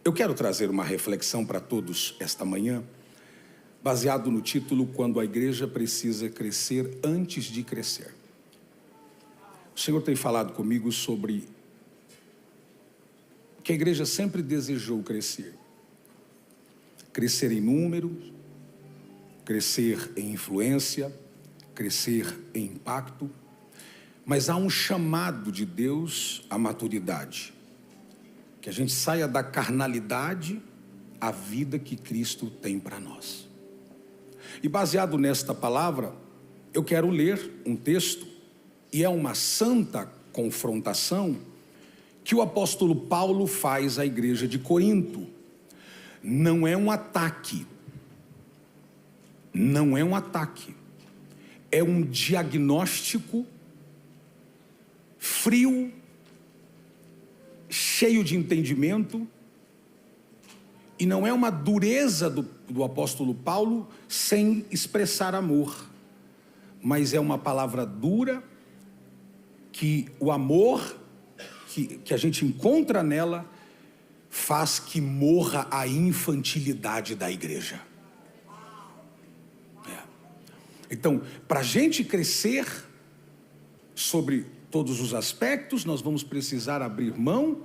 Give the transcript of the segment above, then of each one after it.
Eu quero trazer uma reflexão para todos esta manhã, baseado no título Quando a Igreja Precisa Crescer Antes de Crescer. O Senhor tem falado comigo sobre que a igreja sempre desejou crescer. Crescer em número, crescer em influência, crescer em impacto, mas há um chamado de Deus à maturidade. Que a gente saia da carnalidade à vida que Cristo tem para nós. E baseado nesta palavra, eu quero ler um texto, e é uma santa confrontação que o apóstolo Paulo faz à igreja de Corinto. Não é um ataque. Não é um ataque. É um diagnóstico frio, cheio de entendimento, e não é uma dureza do apóstolo Paulo sem expressar amor, mas é uma palavra dura, que o amor que a gente encontra nela faz que morra a infantilidade da igreja. Então, para a gente crescer sobre todos os aspectos, nós vamos precisar abrir mão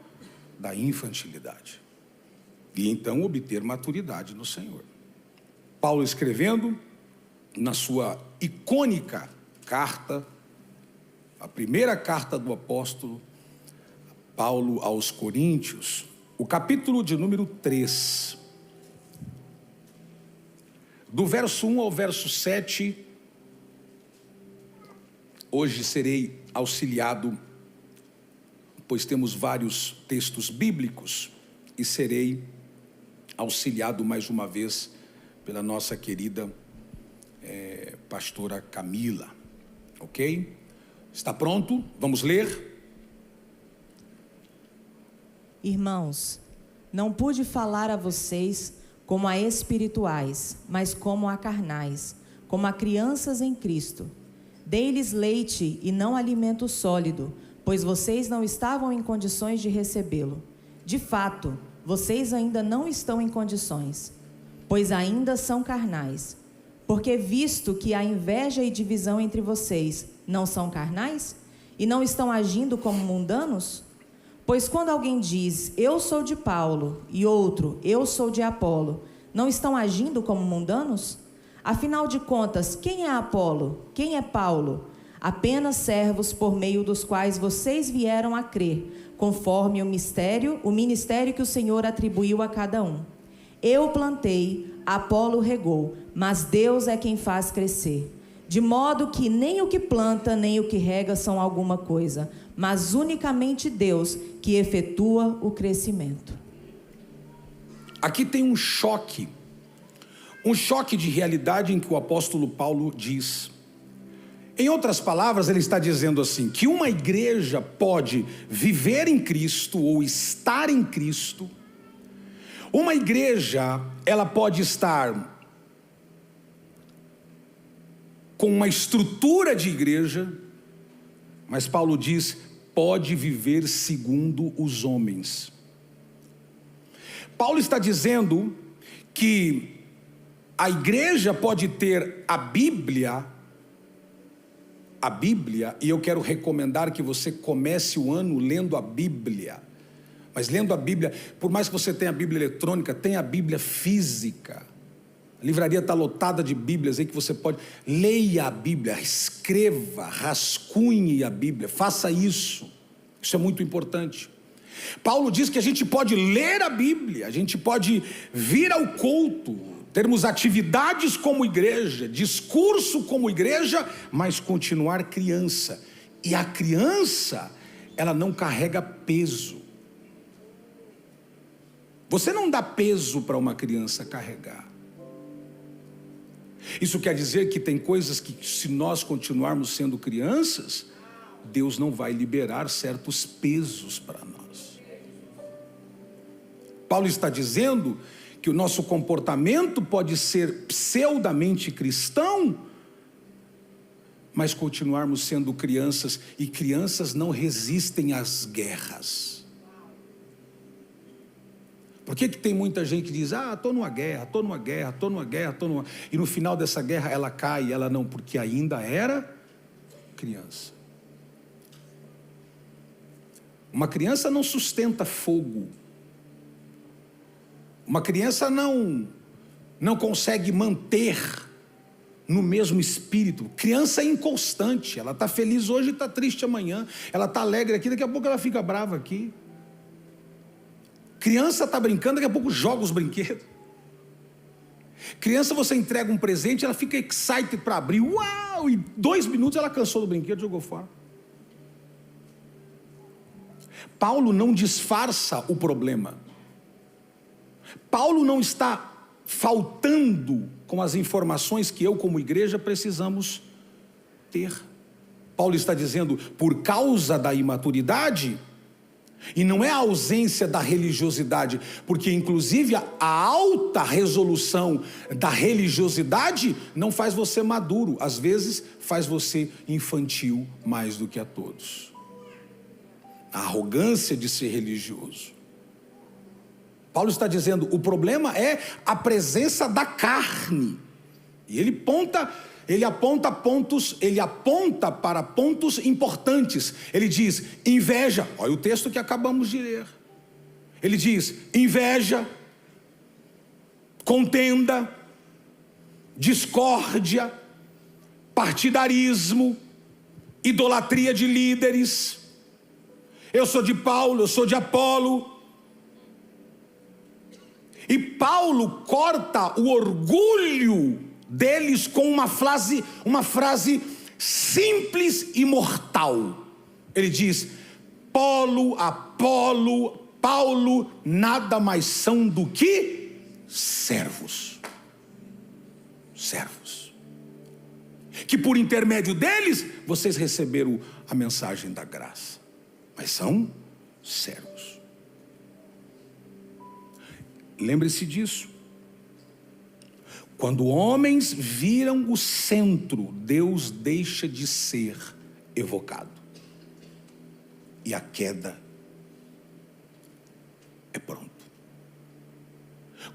da infantilidade e então obter maturidade no Senhor. Paulo escrevendo na sua icônica carta, a primeira carta do apóstolo Paulo aos Coríntios, o capítulo de número 3, do verso 1 ao verso 7, hoje serei auxiliado, pois temos vários textos bíblicos, e serei auxiliado mais uma vez pela nossa querida pastora Camila, ok? Está pronto? Vamos ler? Irmãos, não pude falar a vocês como a espirituais, mas como a carnais, como a crianças em Cristo. Dei-lhes leite e não alimento sólido, pois vocês não estavam em condições de recebê-lo. De fato, vocês ainda não estão em condições, pois ainda são carnais. Porque visto que há inveja e divisão entre vocês, não são carnais? E não estão agindo como mundanos? Pois quando alguém diz, eu sou de Paulo, e outro, eu sou de Apolo, não estão agindo como mundanos? Afinal de contas, quem é Apolo? Quem é Paulo? Apenas servos por meio dos quais vocês vieram a crer, conforme o ministério que o Senhor atribuiu a cada um. Eu plantei, Apolo regou, mas Deus é quem faz crescer. De modo que nem o que planta, nem o que rega são alguma coisa, mas unicamente Deus que efetua o crescimento. Aqui tem um choque de realidade em que o apóstolo Paulo diz. Em outras palavras, ele está dizendo assim, que uma igreja pode viver em Cristo ou estar em Cristo. Uma igreja, ela pode estar com uma estrutura de igreja, mas Paulo diz, pode viver segundo os homens. Paulo está dizendo que a igreja pode ter a Bíblia, e eu quero recomendar que você comece o ano lendo a Bíblia. Mas lendo a Bíblia, por mais que você tenha a Bíblia eletrônica, tenha a Bíblia física. A livraria está lotada de Bíblias aí que você pode. Leia a Bíblia, escreva, rascunhe a Bíblia, faça isso. Isso é muito importante. Paulo diz que a gente pode ler a Bíblia, a gente pode vir ao culto, termos atividades como igreja, discurso como igreja, mas continuar criança. E a criança, ela não carrega peso. Você não dá peso para uma criança carregar. Isso quer dizer que tem coisas que, se nós continuarmos sendo crianças, Deus não vai liberar certos pesos para nós. Paulo está dizendo que o nosso comportamento pode ser pseudamente cristão, mas continuarmos sendo crianças, e crianças não resistem às guerras. Por que tem muita gente que diz, estou numa guerra, estou numa guerra, estou numa guerra, e no final dessa guerra ela cai, ela não, porque ainda era criança. Uma criança não sustenta fogo. Uma criança não consegue manter no mesmo espírito. Criança é inconstante, ela está feliz hoje e está triste amanhã, ela está alegre aqui, daqui a pouco ela fica brava aqui. Criança está brincando, daqui a pouco joga os brinquedos. Criança, você entrega um presente, ela fica excited para abrir, uau, e 2 minutos ela cansou do brinquedo e jogou fora. Paulo não disfarça o problema. Paulo não está faltando com as informações que eu, como igreja, precisamos ter. Paulo está dizendo, por causa da imaturidade, e não é a ausência da religiosidade, porque inclusive a alta resolução da religiosidade não faz você maduro, às vezes faz você infantil mais do que a todos. A arrogância de ser religioso. Paulo está dizendo, o problema é a presença da carne. E ele aponta para pontos importantes. Ele diz, inveja. Olha o texto que acabamos de ler. Ele diz, inveja, contenda, discórdia, partidarismo, idolatria de líderes. Eu sou de Paulo, eu sou de Apolo. E Paulo corta o orgulho deles com uma frase simples e mortal. Ele diz, Apolo, Paulo, nada mais são do que servos. Servos. Que por intermédio deles, vocês receberam a mensagem da graça. Mas são servos. Lembre-se disso. Quando homens viram o centro, Deus deixa de ser evocado. E a queda é pronto.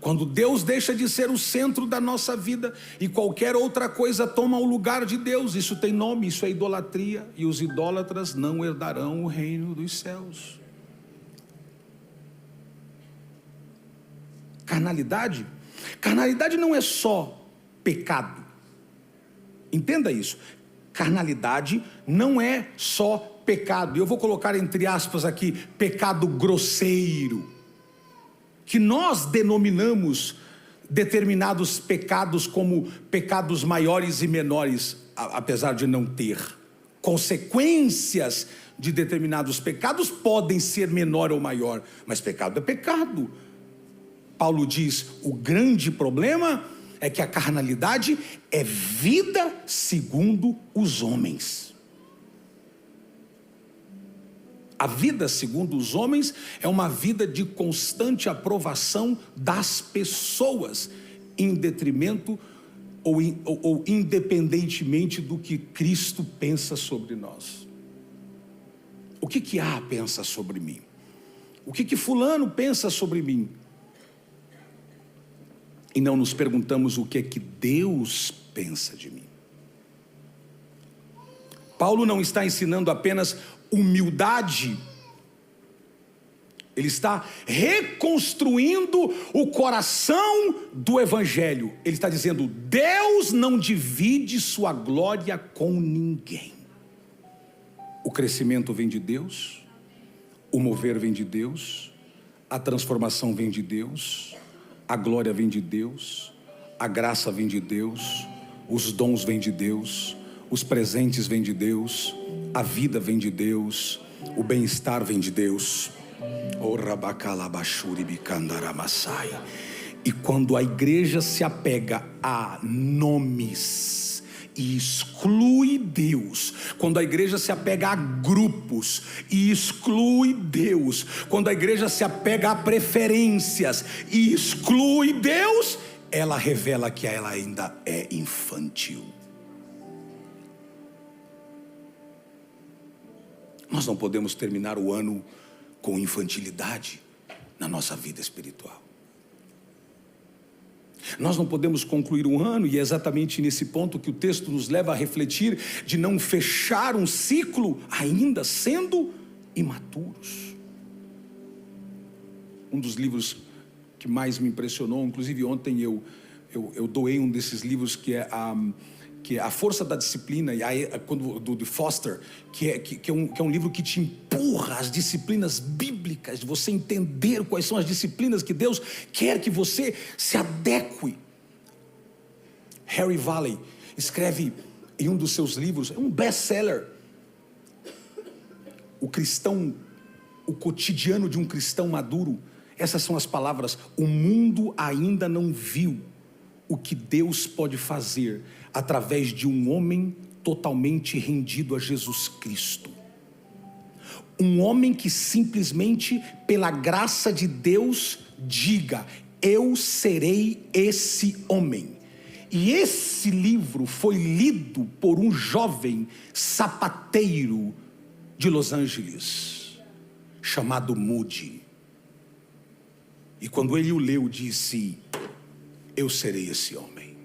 Quando Deus deixa de ser o centro da nossa vida e qualquer outra coisa toma o lugar de Deus, isso tem nome, isso é idolatria, e os idólatras não herdarão o reino dos céus. Carnalidade não é só pecado. Entenda isso. Carnalidade não é só pecado. E eu vou colocar entre aspas aqui, pecado grosseiro. Que nós denominamos determinados pecados como pecados maiores e menores, apesar de não ter. Consequências de determinados pecados podem ser menor ou maior, mas pecado é pecado. Paulo diz, o grande problema é que a carnalidade é vida segundo os homens. A vida segundo os homens é uma vida de constante aprovação das pessoas, em detrimento ou independentemente do que Cristo pensa sobre nós. O que A pensa sobre mim? O que fulano pensa sobre mim? E não nos perguntamos o que é que Deus pensa de mim. Paulo não está ensinando apenas humildade, ele está reconstruindo o coração do evangelho. Ele está dizendo, Deus não divide sua glória com ninguém. O crescimento vem de Deus, o mover vem de Deus, a transformação vem de Deus, a glória vem de Deus, a graça vem de Deus, os dons vêm de Deus, os presentes vêm de Deus, a vida vem de Deus, o bem-estar vem de Deus. E quando a igreja se apega a nomes e exclui Deus, quando a igreja se apega a grupos e exclui Deus, quando a igreja se apega a preferências e exclui Deus, ela revela que ela ainda é infantil. Nós não podemos terminar o ano com infantilidade na nossa vida espiritual. Nós não podemos concluir um ano, e é exatamente nesse ponto que o texto nos leva a refletir, de não fechar um ciclo ainda sendo imaturos. Um dos livros que mais me impressionou, inclusive ontem eu doei um desses livros, que é A Força da Disciplina, do Foster, que é um livro que te empurra às disciplinas bíblicas, de você entender quais são as disciplinas que Deus quer que você se adeque. Harry Valley escreve em um dos seus livros, é um best-seller, o cotidiano de um cristão maduro. Essas são as palavras: o mundo ainda não viu o que Deus pode fazer através de um homem totalmente rendido a Jesus Cristo. Um homem que simplesmente, pela graça de Deus, diga: eu serei esse homem. E esse livro foi lido por um jovem sapateiro de Los Angeles, chamado Moody. E quando ele o leu, disse: eu serei esse homem.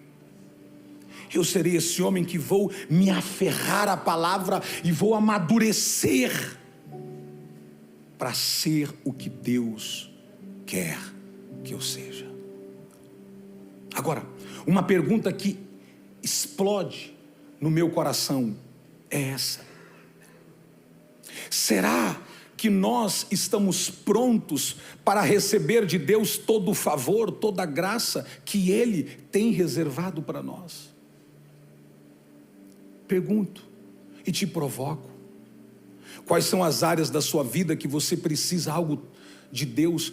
Eu serei esse homem que vou me aferrar à palavra e vou amadurecer para ser o que Deus quer que eu seja. Agora, uma pergunta que explode no meu coração é essa: será que nós estamos prontos para receber de Deus todo o favor, toda a graça que Ele tem reservado para nós? Pergunto e te provoco: quais são as áreas da sua vida que você precisa algo de Deus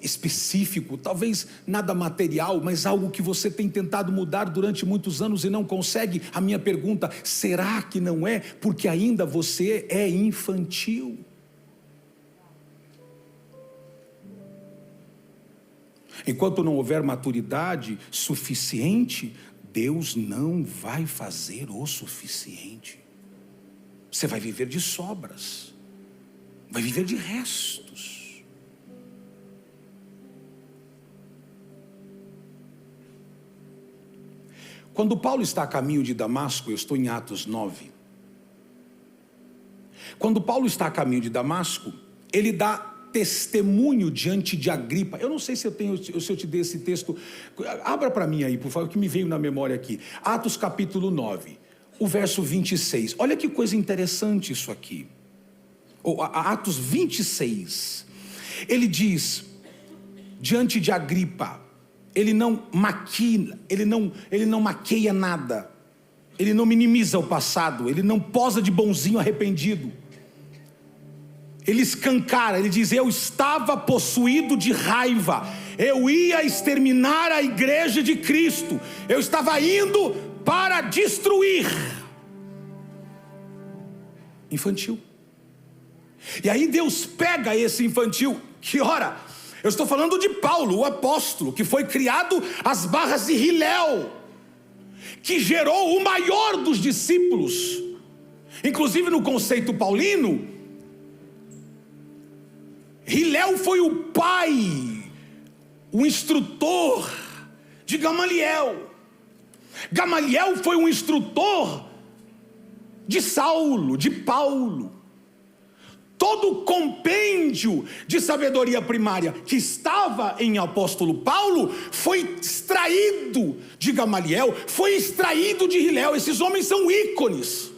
específico? Talvez nada material, mas algo que você tem tentado mudar durante muitos anos e não consegue. A minha pergunta: será que não é porque ainda você é infantil? Enquanto não houver maturidade suficiente, Deus não vai fazer o suficiente. Você vai viver de sobras, vai viver de restos. Quando Paulo está a caminho de Damasco, eu estou em Atos 9. Quando Paulo está a caminho de Damasco, ele dá testemunho diante de Agripa. Eu não sei se eu te dei esse texto. Abra para mim aí, por favor, que me veio na memória aqui. Atos capítulo 9, o verso 26. Olha que coisa interessante isso aqui. Atos 26. Ele diz, diante de Agripa, ele não maquia, ele não maqueia nada. Ele não minimiza o passado, ele não posa de bonzinho arrependido. Ele escancara, ele diz: eu estava possuído de raiva, eu ia exterminar a igreja de Cristo, eu estava indo para destruir. Infantil. E aí Deus pega esse infantil, que ora, eu estou falando de Paulo, o apóstolo, que foi criado às barras de Hilel, que gerou o maior dos discípulos. Inclusive no conceito paulino, Hilel foi o pai, o instrutor de Gamaliel. Gamaliel foi um instrutor de Saulo, de Paulo. Todo o compêndio de sabedoria primária que estava em apóstolo Paulo foi extraído de Gamaliel, foi extraído de Hilel. Esses homens são ícones.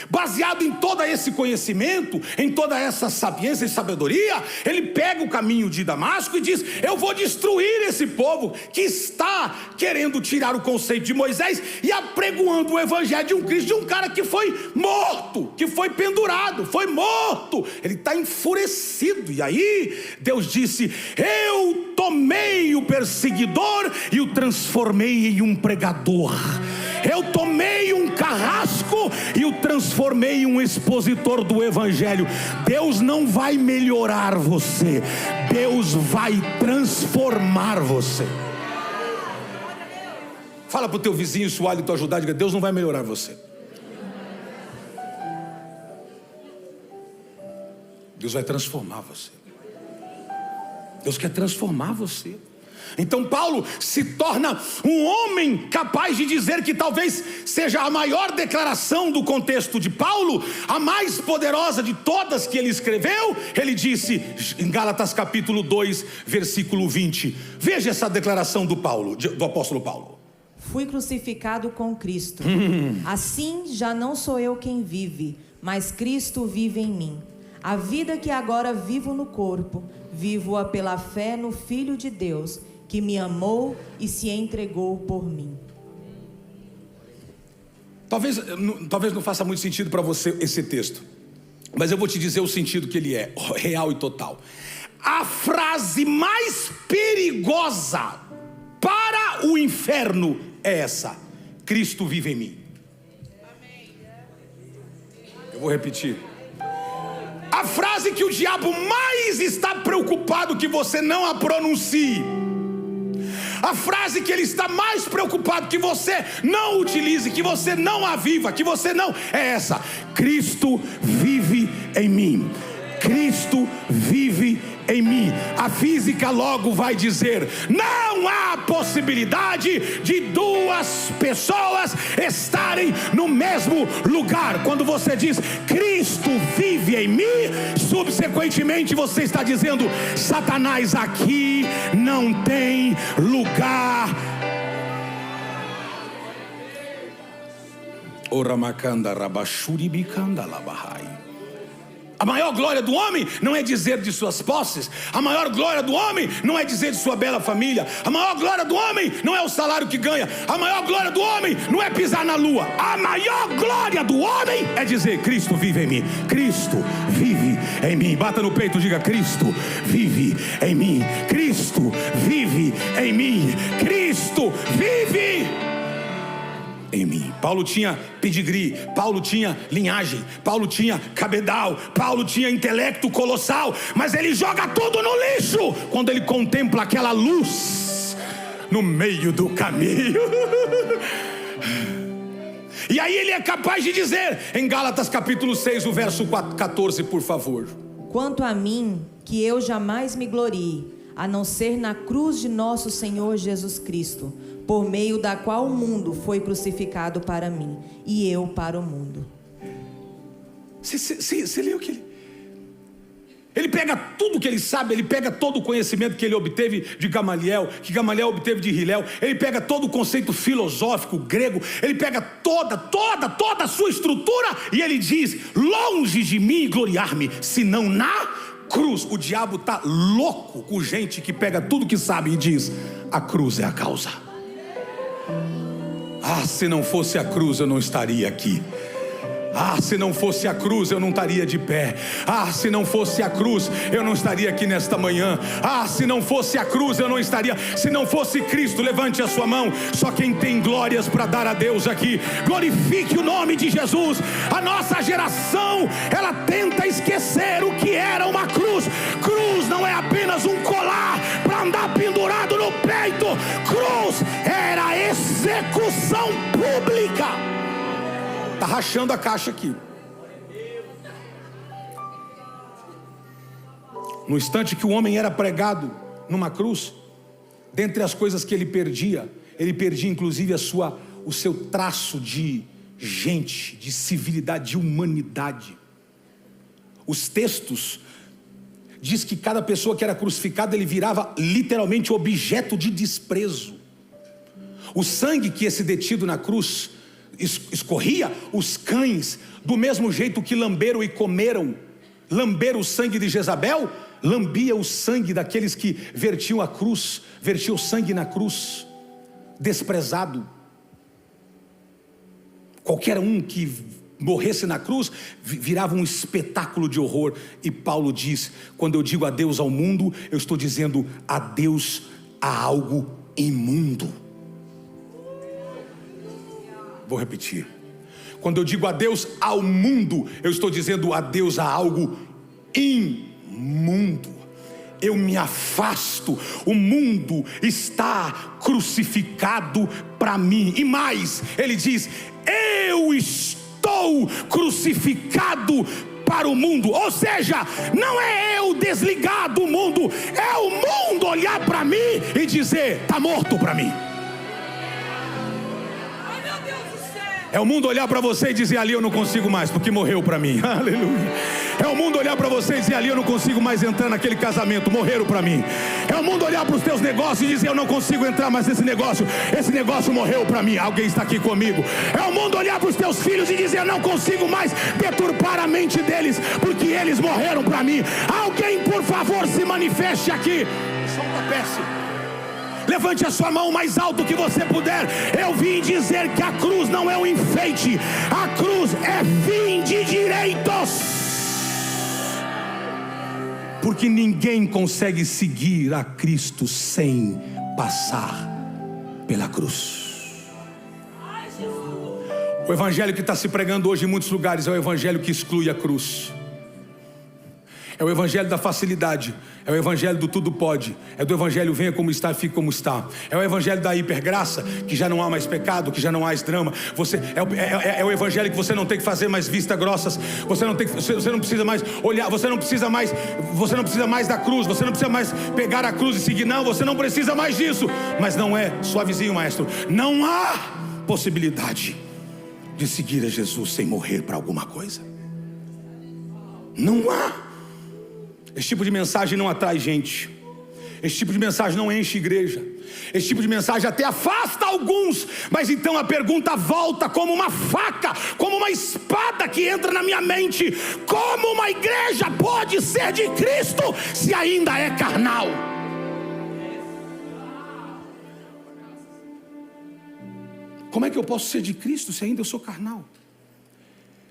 Baseado em todo esse conhecimento, em toda essa sapiência e sabedoria, ele pega o caminho de Damasco e diz: eu vou destruir esse povo que está querendo tirar o conceito de Moisés e apregoando o evangelho de um Cristo, de um cara que foi morto, que foi pendurado, foi morto. Ele está enfurecido. E aí Deus disse: eu tomei o perseguidor e o transformei em um pregador. Eu tomei um carrasco e o transformei em um expositor do evangelho. Deus não vai melhorar você, Deus vai transformar você. Fala para o teu vizinho, se o hálito ajudar, diga: Deus não vai melhorar você, Deus vai transformar você. Deus quer transformar você. Então Paulo se torna um homem capaz de dizer que talvez seja a maior declaração do contexto de Paulo, a mais poderosa de todas que ele escreveu. Ele disse em Gálatas capítulo 2, versículo 20. Veja essa declaração do apóstolo Paulo. Fui crucificado com Cristo. Assim já não sou eu quem vive, mas Cristo vive em mim. A vida que agora vivo no corpo, vivo-a pela fé no Filho de Deus, que me amou e se entregou por mim. Talvez não faça muito sentido para você esse texto, mas eu vou te dizer o sentido que ele é, real e total. A frase mais perigosa para o inferno é essa: Cristo vive em mim. Eu vou repetir. A frase que o diabo mais está preocupado que você não a pronuncie, a frase que ele está mais preocupado que você não utilize, que você não a viva, que você não, é essa: Cristo vive em mim. Cristo vive em mim. A física logo vai dizer: não há possibilidade de duas pessoas estarem no mesmo lugar. Quando você diz Cristo vive em mim, subsequentemente você está dizendo: Satanás aqui não tem lugar. Oramakanda rabashuribikanda labahai. A maior glória do homem não é dizer de suas posses. A maior glória do homem não é dizer de sua bela família. A maior glória do homem não é o salário que ganha. A maior glória do homem não é pisar na lua. A maior glória do homem é dizer: Cristo vive em mim. Cristo vive em mim. Bata no peito e diga: Cristo vive em mim. Cristo vive em mim. Cristo vive em mim. Paulo tinha pedigree, Paulo tinha linhagem, Paulo tinha cabedal, Paulo tinha intelecto colossal, mas ele joga tudo no lixo quando ele contempla aquela luz no meio do caminho. E aí ele é capaz de dizer em Gálatas capítulo 6, o verso 14, por favor: quanto a mim, que eu jamais me glorie, a não ser na cruz de nosso Senhor Jesus Cristo, por meio da qual o mundo foi crucificado para mim, e eu para o mundo. Você leu que ele pega tudo que ele sabe, ele pega todo o conhecimento que ele obteve de Gamaliel, que Gamaliel obteve de Hilel, ele pega todo o conceito filosófico grego, ele pega toda a sua estrutura, e ele diz: longe de mim gloriar-me, senão na cruz. O diabo está louco com gente que pega tudo que sabe e diz: a cruz é a causa. Ah, se não fosse a cruz eu não estaria aqui. Ah, se não fosse a cruz eu não estaria de pé. Ah, se não fosse a cruz eu não estaria aqui nesta manhã. Ah, se não fosse a cruz eu não estaria. Se não fosse Cristo, levante a sua mão. Só quem tem glórias para dar a Deus aqui, glorifique o nome de Jesus. A nossa geração, ela tenta esquecer o que era uma cruz. Cruz não é apenas um colar para andar pendurado no peito. Cruz era a execução pública. Está rachando a caixa aqui. No instante que o homem era pregado numa cruz, dentre as coisas que ele perdia inclusive o seu traço de gente, de civilidade, de humanidade. Os textos diz que cada pessoa que era crucificada, ele virava literalmente objeto de desprezo. O sangue que esse detido na cruz escorria, os cães, do mesmo jeito que lamberam e comeram, lamberam o sangue de Jezabel, lambia o sangue daqueles que vertiam o sangue na cruz, desprezado. Qualquer um que morresse na cruz virava um espetáculo de horror. E Paulo diz: quando eu digo adeus ao mundo, eu estou dizendo adeus a algo imundo. Vou repetir: quando eu digo adeus ao mundo, eu estou dizendo adeus a algo imundo. Eu me afasto, o mundo está crucificado para mim. E mais, ele diz: eu estou crucificado para o mundo. Ou seja, não é eu desligado do mundo, é o mundo olhar para mim e dizer: está morto para mim. É o mundo olhar para você e dizer: ali eu não consigo mais, porque morreu para mim. Aleluia. É o mundo olhar para você e dizer: ali eu não consigo mais entrar naquele casamento, morreram para mim. É o mundo olhar para os teus negócios e dizer: eu não consigo entrar mais nesse negócio, esse negócio morreu para mim. Alguém está aqui comigo. É o mundo olhar para os teus filhos e dizer: eu não consigo mais deturpar a mente deles, porque eles morreram para mim. Alguém, por favor, se manifeste aqui. Solta a peça. Levante a sua mão mais alto que você puder. Eu vim dizer que a cruz não é um enfeite, a cruz é fim de direitos. Porque ninguém consegue seguir a Cristo sem passar pela cruz. O evangelho que está se pregando hoje em muitos lugares é o evangelho que exclui a cruz. É o evangelho da facilidade, é o evangelho do tudo pode, é do evangelho venha como está, fique como está. É o evangelho da hipergraça, que já não há mais pecado, que já não há mais drama. É o evangelho que você não tem que fazer mais vista grossas, você não precisa mais olhar, você não precisa mais da cruz, você não precisa mais pegar a cruz e seguir, não, você não precisa mais disso. Mas não é, suavezinho, maestro, não há possibilidade de seguir a Jesus sem morrer para alguma coisa. Não há. Esse tipo de mensagem não atrai gente. Esse tipo de mensagem não enche igreja. Esse tipo de mensagem até afasta alguns. Mas então a pergunta volta como uma faca, como uma espada que entra na minha mente: como uma igreja pode ser de Cristo se ainda é carnal? Como é que eu posso ser de Cristo se ainda eu sou carnal?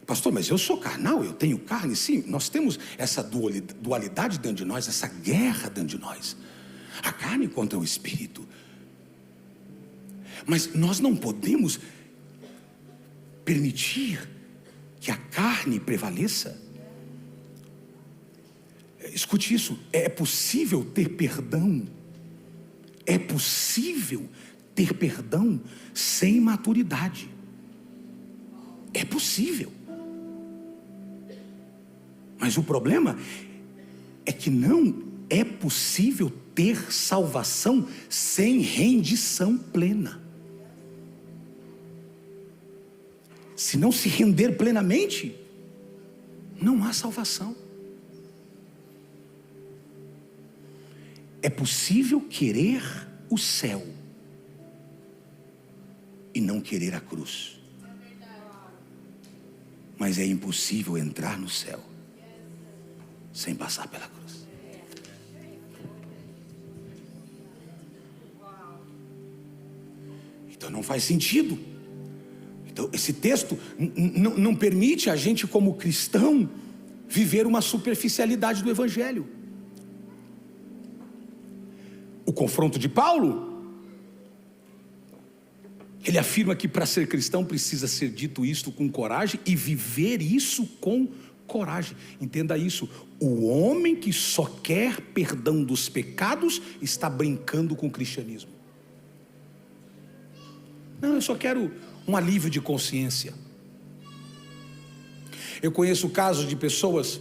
Pastor, mas eu sou carnal, eu tenho carne. Sim, nós temos essa dualidade dentro de nós, essa guerra dentro de nós. A carne contra o espírito. Mas nós não podemos permitir que a carne prevaleça. Escute isso, é possível ter perdão. É possível ter perdão sem maturidade. É possível. Mas o problema é que não é possível ter salvação sem rendição plena. Se não se render plenamente, não há salvação. É possível querer o céu e não querer a cruz. Mas é impossível entrar no céu sem passar pela cruz. Então não faz sentido. Então esse texto não permite a gente, como cristão, viver uma superficialidade do evangelho. O confronto de Paulo, ele afirma que para ser cristão precisa ser dito isto com coragem e viver isso com coragem. Entenda isso: o homem que só quer perdão dos pecados está brincando com o cristianismo. Não, eu só quero um alívio de consciência. Eu conheço casos de pessoas,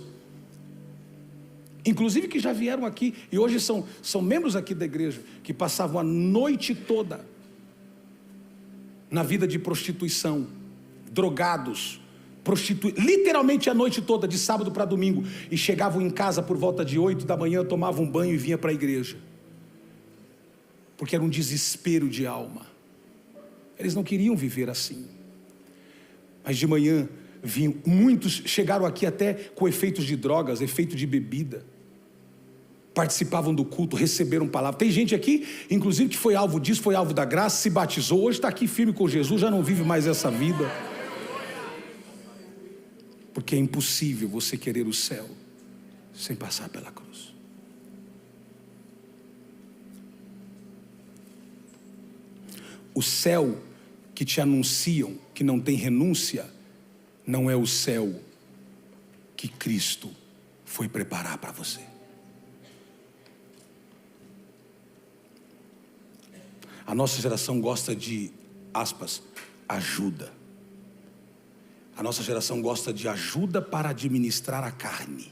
inclusive que já vieram aqui e hoje são membros aqui da igreja, que passavam a noite toda na vida de prostituição, drogados, literalmente a noite toda, de sábado para domingo, e chegavam em casa por volta de 8 da manhã, tomavam um banho e vinham para a igreja, porque era um desespero de alma. Eles não queriam viver assim, mas de manhã vinham, muitos chegaram aqui até com efeitos de drogas, efeito de bebida, participavam do culto, receberam palavra. Tem gente aqui, inclusive, que foi alvo disso, foi alvo da graça, se batizou, hoje está aqui firme com Jesus, já não vive mais essa vida. Porque é impossível você querer o céu sem passar pela cruz. O céu que te anunciam que não tem renúncia, não é o céu que Cristo foi preparar para você. A nossa geração gosta de, aspas, ajuda. A nossa geração gosta de ajuda para administrar a carne.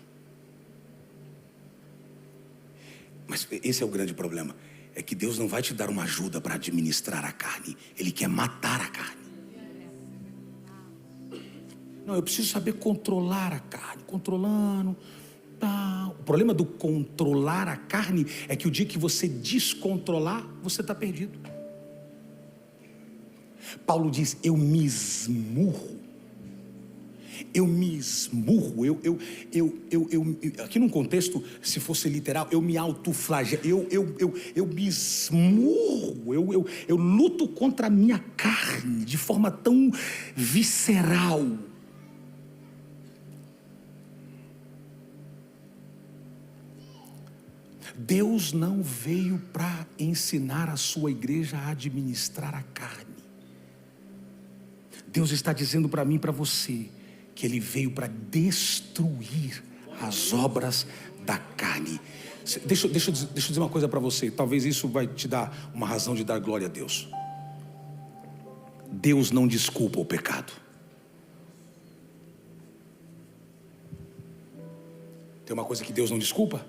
Mas esse é o grande problema. É que Deus não vai te dar uma ajuda para administrar a carne. Ele quer matar a carne. Não, eu preciso saber controlar a carne. Controlando. Tá. O problema do controlar a carne é que o dia que você descontrolar, você está perdido. Paulo diz, eu me esmurro. Aqui num contexto, se fosse literal, eu me autoflagelo, eu me esmurro, eu luto contra a minha carne de forma tão visceral. Deus não veio para ensinar a sua igreja a administrar a carne. Deus está dizendo para mim e para você que Ele veio para destruir as obras da carne. Deixa eu dizer uma coisa para você. Talvez isso vai te dar uma razão de dar glória a Deus. Deus não desculpa o pecado. Tem uma coisa que Deus não desculpa?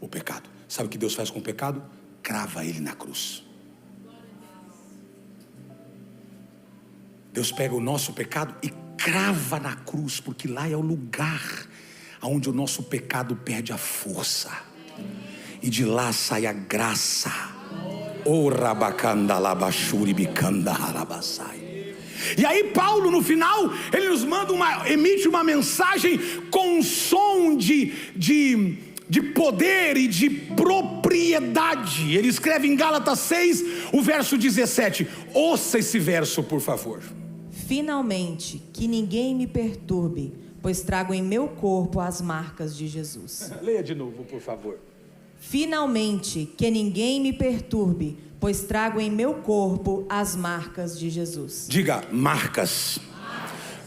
O pecado. Sabe o que Deus faz com o pecado? Crava ele na cruz. Deus pega o nosso pecado e crava na cruz, porque lá é o lugar onde o nosso pecado perde a força, e de lá sai a graça. E aí Paulo no final, ele nos manda emite uma mensagem com um som de poder e de propriedade. Ele escreve em Gálatas 6, o verso 17. Ouça esse verso, por favor. Finalmente, que ninguém me perturbe, pois trago em meu corpo as marcas de Jesus. Leia de novo, por favor. Finalmente, que ninguém me perturbe, pois trago em meu corpo as marcas de Jesus. Diga, marcas.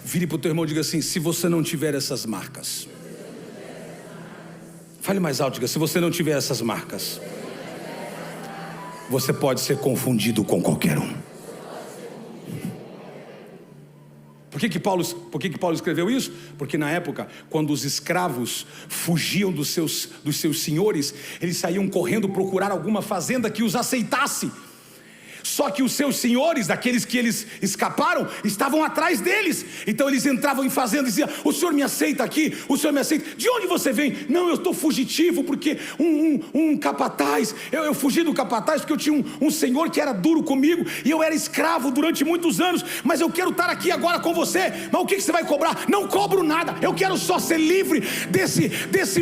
Vire para o teu irmão e diga assim, se você não tiver essas marcas. Fale mais alto, diga, se você não tiver essas marcas, você pode ser confundido com qualquer um. Por que Paulo escreveu isso? Porque na época, quando os escravos fugiam dos seus senhores, eles saíam correndo procurar alguma fazenda que os aceitasse. Só que os seus senhores, daqueles que eles escaparam, estavam atrás deles. Então eles entravam em fazenda e diziam, o senhor me aceita aqui? O senhor me aceita? De onde você vem? Não, eu estou fugitivo porque um capataz, eu fugi do capataz porque eu tinha um senhor que era duro comigo, e eu era escravo durante muitos anos, mas eu quero estar aqui agora com você. Mas o que você vai cobrar? Não cobro nada, eu quero só ser livre desse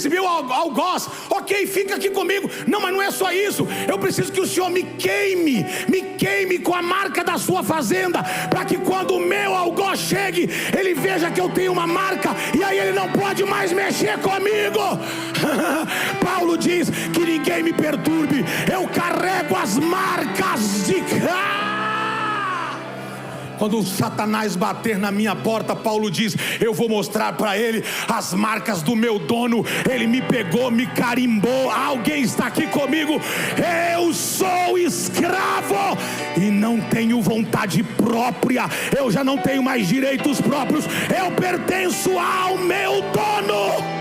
meu algoz. Ok, fica aqui comigo. Não, mas não é só isso. Eu preciso que o Senhor me queime com a marca da sua fazenda, para que quando o meu algoz chegue, ele veja que eu tenho uma marca, e aí ele não pode mais mexer comigo. Paulo diz que ninguém me perturbe, eu carrego as marcas de Quando Satanás bater na minha porta, Paulo diz, eu vou mostrar para ele as marcas do meu dono. Ele me pegou, me carimbou. Alguém está aqui comigo? Eu sou escravo e não tenho vontade própria. Eu já não tenho mais direitos próprios. Eu pertenço ao meu dono.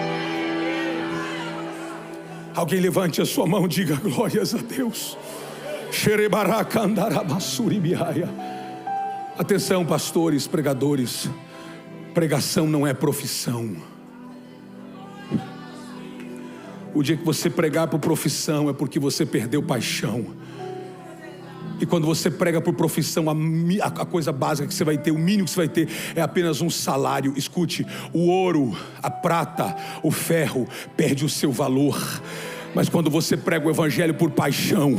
Alguém levante a sua mão e diga glórias a Deus. Atenção, pastores, pregadores, pregação não é profissão. O dia que você pregar por profissão é porque você perdeu paixão. E quando você prega por profissão, a coisa básica que você vai ter, o mínimo que você vai ter é apenas um salário. Escute, o ouro, a prata, o ferro perde o seu valor. Mas quando você prega o evangelho por paixão,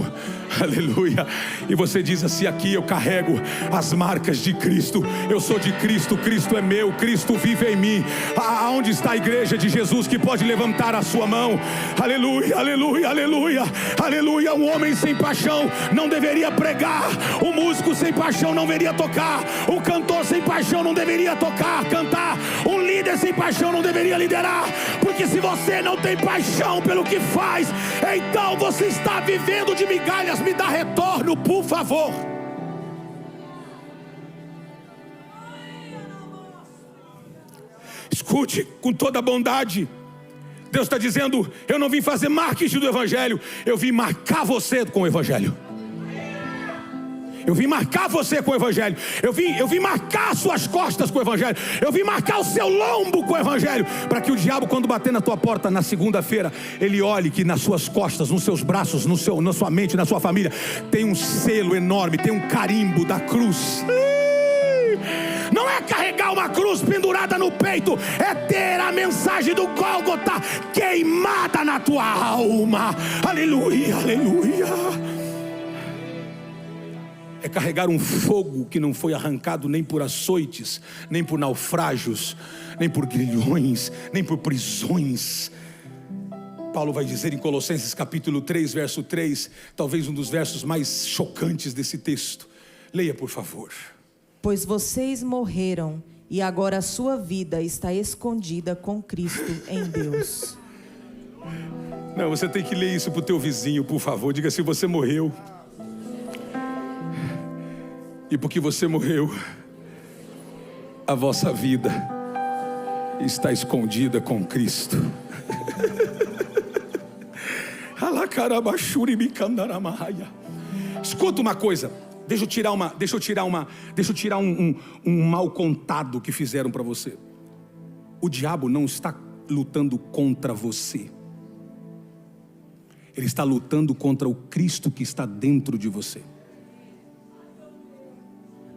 aleluia, e você diz assim, aqui eu carrego as marcas de Cristo, eu sou de Cristo, Cristo é meu, Cristo vive em mim. Aonde está a igreja de Jesus que pode levantar a sua mão? Aleluia, aleluia, aleluia, aleluia. Um homem sem paixão não deveria pregar, o músico sem paixão não deveria tocar, o cantor sem paixão não deveria cantar, um líder sem paixão não deveria liderar, porque se você não tem paixão pelo que faz, então você está vivendo de migalhas. Me dá retorno, por favor. Escute com toda bondade. Deus está dizendo: eu não vim fazer marketing do Evangelho, eu vim marcar você com o Evangelho. Eu vim marcar você com o Evangelho. Eu vim marcar suas costas com o Evangelho. Eu vim marcar o seu lombo com o Evangelho, para que o diabo, quando bater na tua porta na segunda-feira, ele olhe que nas suas costas, nos seus braços, na sua mente, na sua família, tem um selo enorme, tem um carimbo da cruz. Não é carregar uma cruz pendurada no peito, é ter a mensagem do Gólgota queimada na tua alma. Aleluia, aleluia. É carregar um fogo que não foi arrancado nem por açoites, nem por naufrágios, nem por grilhões, nem por prisões. Paulo vai dizer em Colossenses capítulo 3, verso 3, talvez um dos versos mais chocantes desse texto. Leia, por favor. Pois vocês morreram, e agora a sua vida está escondida com Cristo em Deus. Não, você tem que ler isso para o teu vizinho, por favor. Diga: se você morreu, e porque você morreu, a vossa vida está escondida com Cristo. Escuta uma coisa. Deixa eu tirar um mal contado que fizeram para você. O diabo não está lutando contra você. Ele está lutando contra o Cristo que está dentro de você.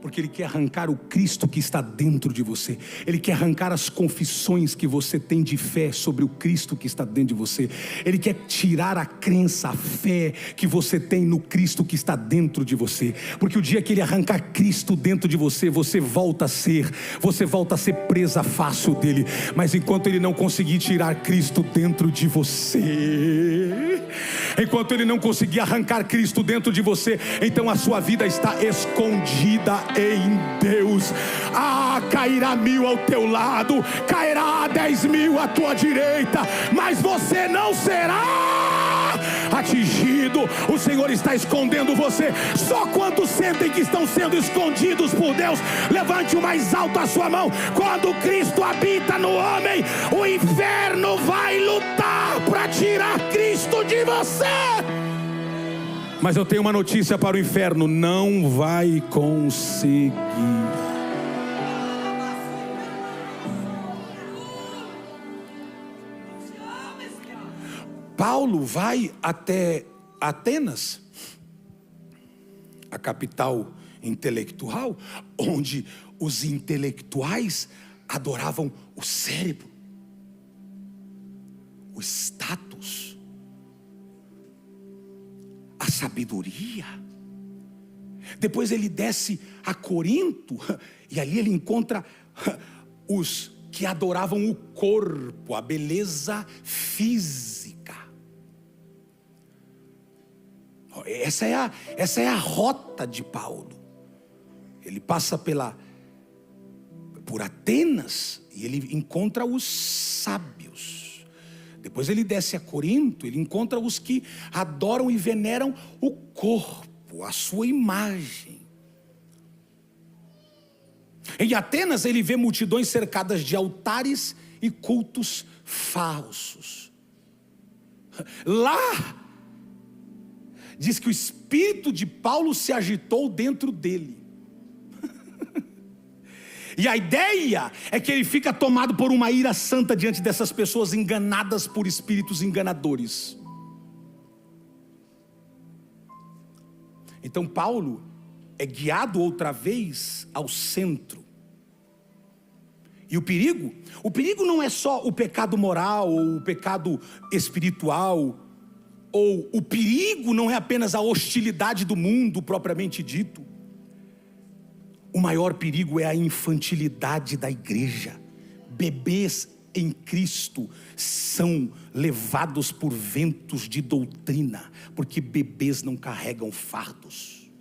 Porque ele quer arrancar o Cristo que está dentro de você. Ele quer arrancar as confissões que você tem de fé sobre o Cristo que está dentro de você. Ele quer tirar a crença, a fé que você tem no Cristo que está dentro de você. Porque o dia que ele arrancar Cristo dentro de você, você volta a ser presa fácil dele. Mas enquanto ele não conseguir tirar Cristo dentro de você, enquanto ele não conseguir arrancar Cristo dentro de você, então a sua vida está escondida em Deus. Cairá 1000 ao teu lado, cairá 10.000 à tua direita, mas você não será atingido. O Senhor está escondendo você. Só quantos sentem que estão sendo escondidos por Deus, levante o mais alto a sua mão. Quando Cristo habita no homem, o inferno vai lutar para tirar Cristo de você. Mas eu tenho uma notícia para o inferno: não vai conseguir. Paulo vai até Atenas, a capital intelectual, onde os intelectuais adoravam o cérebro, o status, a sabedoria. Depois ele desce a Corinto, e ali ele encontra os que adoravam o corpo, a beleza física. Essa é a rota de Paulo. Ele passa por Atenas e ele encontra os sábios. Depois ele desce a Corinto, ele encontra os que adoram e veneram o corpo, a sua imagem. Em Atenas ele vê multidões cercadas de altares e cultos falsos. Lá diz que o espírito de Paulo se agitou dentro dele. E a ideia é que ele fica tomado por uma ira santa diante dessas pessoas enganadas por espíritos enganadores. Então Paulo é guiado outra vez ao centro. E o perigo não é só o pecado moral ou o pecado espiritual, ou o perigo não é apenas a hostilidade do mundo propriamente dito. O maior perigo é a infantilidade da igreja. Bebês em Cristo são levados por ventos de doutrina, porque bebês não carregam fardos.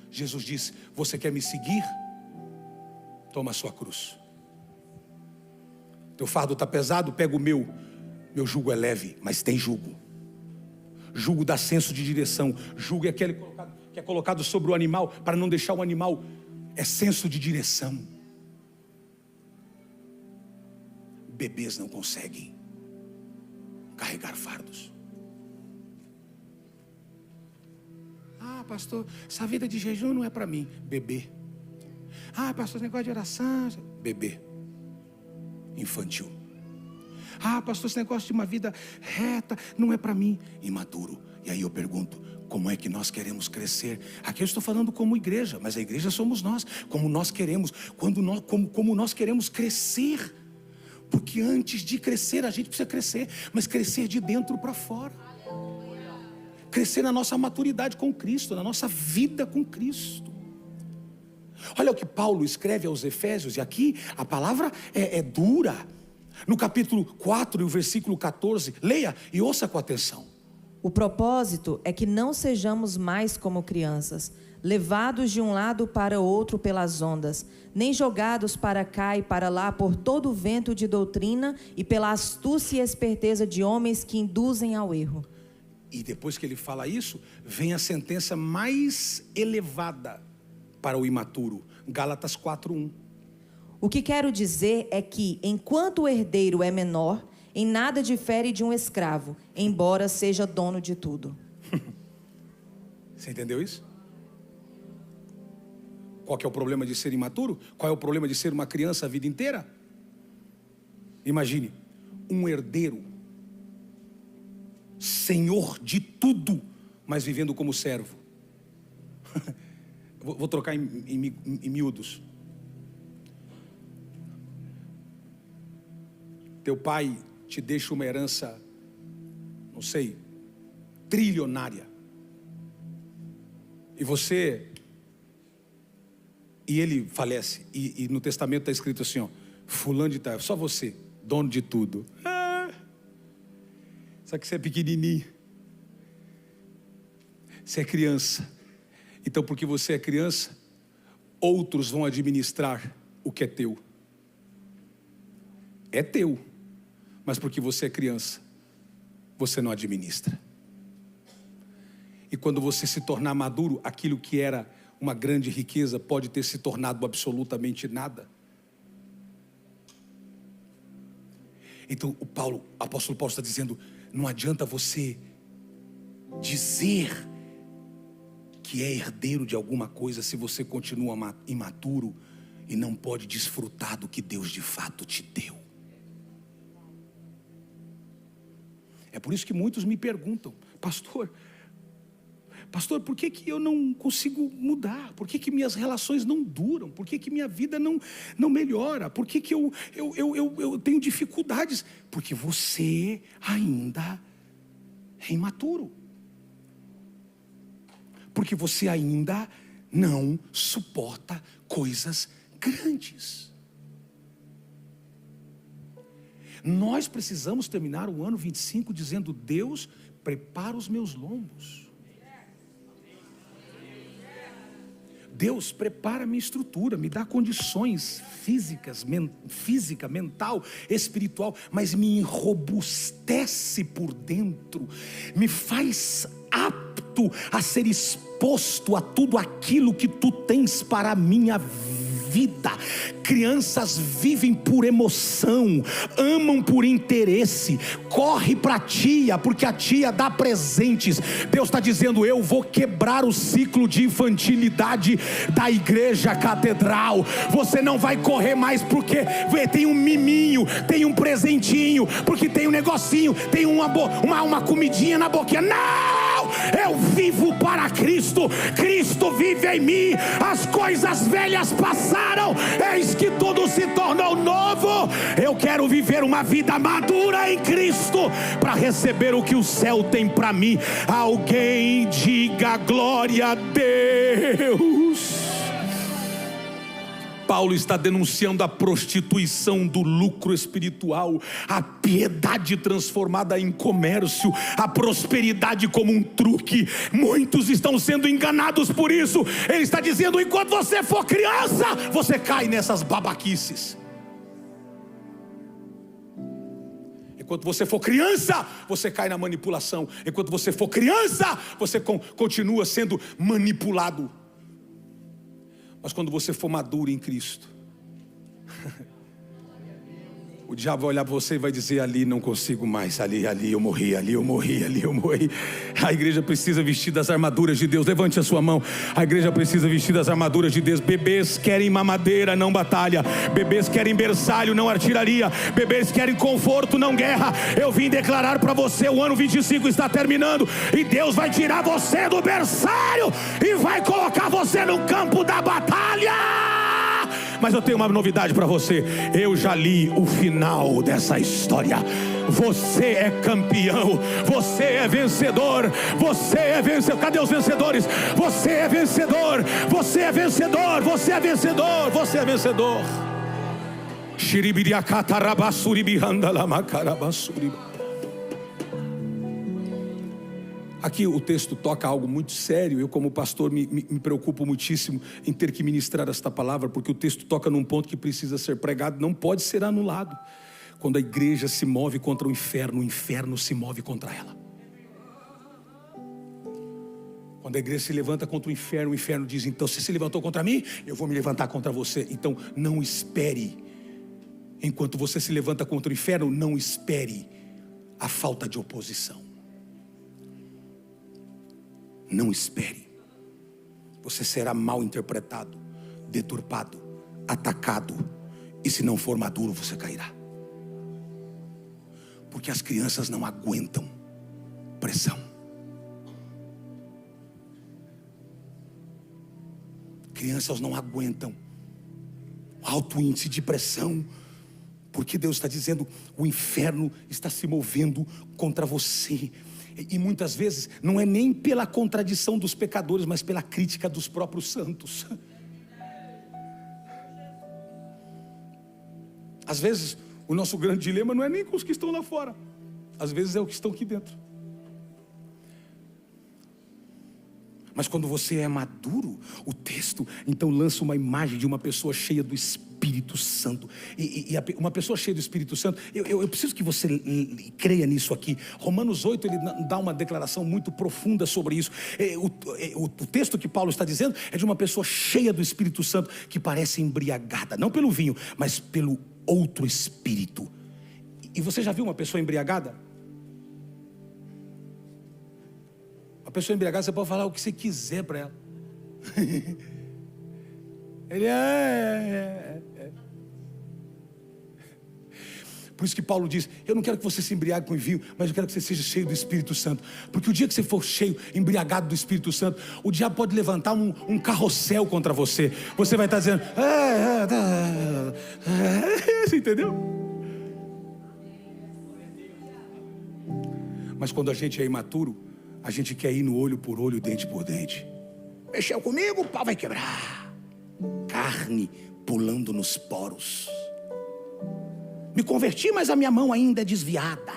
Jesus diz: você quer me seguir? Toma a sua cruz. Teu fardo está pesado? Pega o meu jugo é leve, mas tem jugo. Jugo dá senso de direção. Jugo é aquele que é colocado sobre o animal, para não deixar o animal. É senso de direção. Bebês não conseguem. carregar fardos. Ah, pastor, essa vida de jejum não é para mim. Beber. Ah, pastor, esse negócio de oração. Beber. Infantil. Ah, pastor, esse negócio de uma vida reta não é para mim. Imaturo. E aí eu pergunto, como é que nós queremos crescer? Aqui eu estou falando como igreja, mas a igreja somos nós. Como nós queremos, como nós queremos crescer. Porque antes de crescer, a gente precisa crescer, mas crescer de dentro para fora. Crescer na nossa maturidade com Cristo, na nossa vida com Cristo. Olha o que Paulo escreve aos Efésios, e aqui a palavra é dura. No capítulo 4 e o versículo 14, leia e ouça com atenção. O propósito é que não sejamos mais como crianças, levados de um lado para o outro pelas ondas, nem jogados para cá e para lá por todo o vento de doutrina e pela astúcia e esperteza de homens que induzem ao erro. E depois que ele fala isso, vem a sentença mais elevada para o imaturo. Gálatas 4:1. O que quero dizer é que, enquanto o herdeiro é menor, em nada difere de um escravo, embora seja dono de tudo. Você entendeu isso? Qual que é o problema de ser imaturo? Qual é o problema de ser uma criança a vida inteira? Imagine, um herdeiro, senhor de tudo, mas vivendo como servo. Vou trocar em miúdos. Teu pai te deixa uma herança, não sei, trilionária. E ele falece. E no testamento está escrito assim, ó, fulano de tal, só você, dono de tudo. Só que você é pequenininho. Você é criança. Então, porque você é criança, outros vão administrar o que é teu. É teu. Mas porque você é criança, você não administra. E quando você se tornar maduro, aquilo que era uma grande riqueza pode ter se tornado absolutamente nada. Então o apóstolo Paulo está dizendo, não adianta você dizer que é herdeiro de alguma coisa se você continua imaturo e não pode desfrutar do que Deus de fato te deu. É por isso que muitos me perguntam, pastor, por que eu não consigo mudar? Por que minhas relações não duram? Por que minha vida não melhora? Por que eu tenho dificuldades? Porque você ainda é imaturo. Porque você ainda não suporta coisas grandes. Nós precisamos terminar o ano 25 dizendo, Deus, prepara os meus lombos. Deus, prepara a minha estrutura, me dá condições física, mental, espiritual, mas me enrobustece por dentro, me faz apto a ser exposto a tudo aquilo que tu tens para a minha vida. Crianças vivem por emoção, amam por interesse, corre para a tia, porque a tia dá presentes. Deus está dizendo, eu vou quebrar o ciclo de infantilidade da igreja catedral. Você não vai correr mais porque tem um miminho, tem um presentinho, porque tem um negocinho, tem uma comidinha na boquinha. Não! Eu vivo para Cristo, Cristo vive em mim, as coisas velhas passaram, eis que tudo se tornou novo. Eu quero viver uma vida madura em Cristo, para receber o que o céu tem para mim. Alguém diga glória a Deus. Paulo está denunciando a prostituição do lucro espiritual, a piedade transformada em comércio, a prosperidade como um truque. Muitos estão sendo enganados por isso. Ele está dizendo, enquanto você for criança, você cai nessas babaquices. Enquanto você for criança, você cai na manipulação. Enquanto você for criança, você continua sendo manipulado. Mas quando você for maduro em Cristo, O diabo vai olhar para você e vai dizer: ali não consigo mais, ali eu morri, ali eu morri. A igreja precisa vestir das armaduras de Deus. Levante a sua mão. A igreja precisa vestir das armaduras de Deus. Bebês querem mamadeira, não batalha. Bebês querem berçário, não artilharia. Bebês querem conforto, não guerra. Eu vim declarar para você: o ano 25 está terminando, e Deus vai tirar você do berçário e vai colocar você no campo da batalha. Mas eu tenho uma novidade para você. Eu já li o final dessa história. Você é campeão. Você é vencedor. Você é vencedor. Cadê os vencedores? Você é vencedor. Você é vencedor. Você é vencedor. Você é vencedor. Aqui o texto toca algo muito sério. Eu, como pastor, me preocupo muitíssimo em ter que ministrar esta palavra, porque o texto toca num ponto que precisa ser pregado, não pode ser anulado. Quando a igreja se move contra o inferno se move contra ela. Quando a igreja se levanta contra o inferno diz: então, você se levantou contra mim, eu vou me levantar contra você. Então não espere, enquanto você se levanta contra o inferno, não espere a falta de oposição. Não espere. Você será mal interpretado, deturpado, atacado, e se não for maduro, você cairá. Porque as crianças não aguentam pressão. Crianças não aguentam alto índice de pressão, porque Deus está dizendo: o inferno está se movendo contra você. E muitas vezes não é nem pela contradição dos pecadores, mas pela crítica dos próprios santos. Às vezes o nosso grande dilema não é nem com os que estão lá fora, às vezes é o que estão aqui dentro. Mas quando você é maduro, o texto então lança uma imagem de uma pessoa cheia do Espírito Santo. Uma pessoa cheia do Espírito Santo, eu preciso que você creia nisso aqui. Romanos 8, ele dá uma declaração muito profunda sobre isso. O texto que Paulo está dizendo é de uma pessoa cheia do Espírito Santo, que parece embriagada, não pelo vinho, mas pelo outro Espírito. E você já viu uma pessoa embriagada? A pessoa embriagada, você pode falar o que você quiser para ela. Ele Por isso que Paulo diz: eu não quero que você se embriague com vinho, mas eu quero que você seja cheio do Espírito Santo. Porque o dia que você for cheio, embriagado do Espírito Santo, o diabo pode levantar um carrossel contra você. Você vai estar dizendo: você entendeu? Mas quando a gente é imaturo, a gente quer ir no olho por olho, dente por dente. Mexeu comigo, o pau vai quebrar. Carne pulando nos poros. Me converti, mas a minha mão ainda é desviada.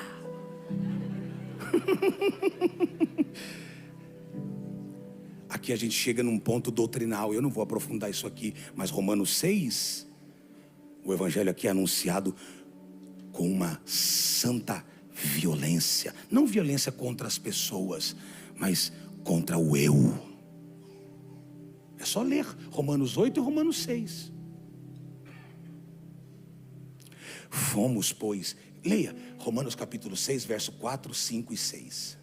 Aqui a gente chega num ponto doutrinal. Eu não vou aprofundar isso aqui, mas Romanos 6, o evangelho aqui é anunciado com uma santa violência. Não violência contra as pessoas, mas contra o eu. É só ler Romanos 8 e Romanos 6. Fomos, pois, leia Romanos capítulo 6, verso 4, 5 e 6.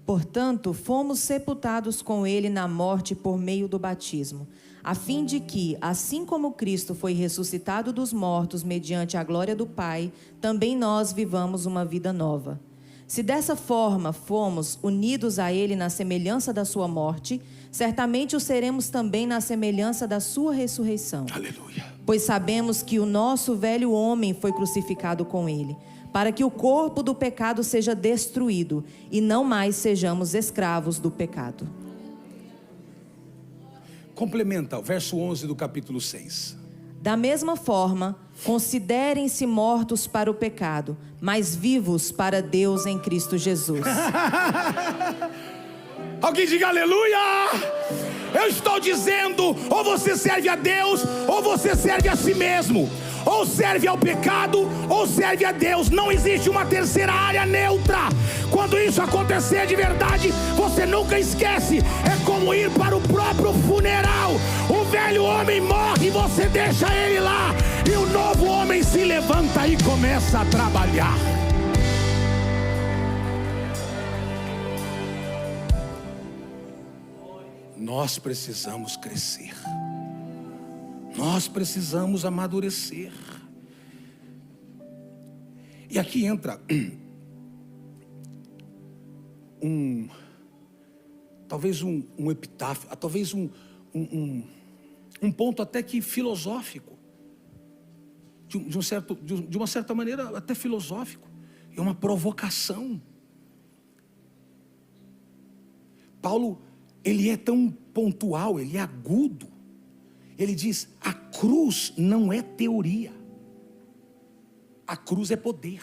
Portanto, fomos sepultados com ele na morte por meio do batismo, a fim de que, assim como Cristo foi ressuscitado dos mortos mediante a glória do Pai, também nós vivamos uma vida nova. Se dessa forma fomos unidos a ele na semelhança da sua morte, certamente o seremos também na semelhança da sua ressurreição. Aleluia. Pois sabemos que o nosso velho homem foi crucificado com ele, para que o corpo do pecado seja destruído e não mais sejamos escravos do pecado. Complementa o verso 11 do capítulo 6. Da mesma forma, considerem-se mortos para o pecado, mas vivos para Deus em Cristo Jesus. Alguém diga aleluia! Eu estou dizendo, ou você serve a Deus, ou você serve a si mesmo. ou serve ao pecado, ou serve a Deus. Não existe uma terceira área neutra. Quando isso acontecer de verdade, você nunca esquece. É como ir para o próprio funeral. O velho homem morre e você deixa ele lá, e o novo homem se levanta e começa a trabalhar. Nós precisamos crescer. Nós precisamos amadurecer. E aqui entra talvez um epitáfio, talvez um ponto até que filosófico, de uma certa maneira até filosófico. É uma provocação. Paulo, ele é tão pontual, ele é agudo. Ele diz: a cruz não é teoria, a cruz é poder.